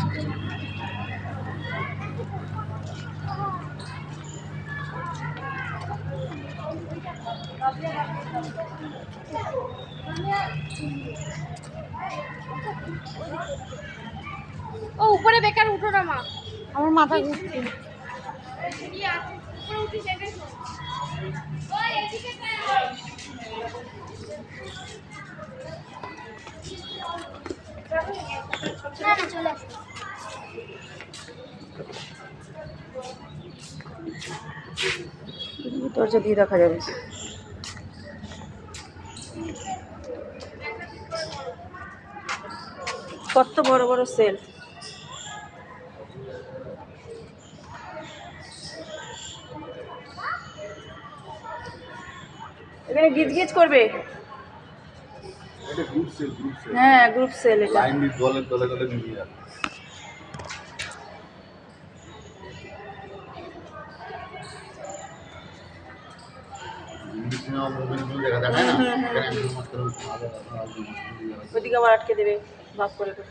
ও উপরে বেকার উঠো না মা, আমার মাথা ঘুরছে। কি আছে উপরে উঠি সেটাই শোনো। ওই এদিকে না না চলে আসো। দরজা দিয়ে দেখা যাবে। কত বড় বড় সেল। এখানে গিজ গিজ করবে। হ্যাঁ গ্রুপ সেল এটা। দলে দলে দলে মিলিয়ে যাবে। ওদিকে আবার আটকে দেবে ভাগ করে করে।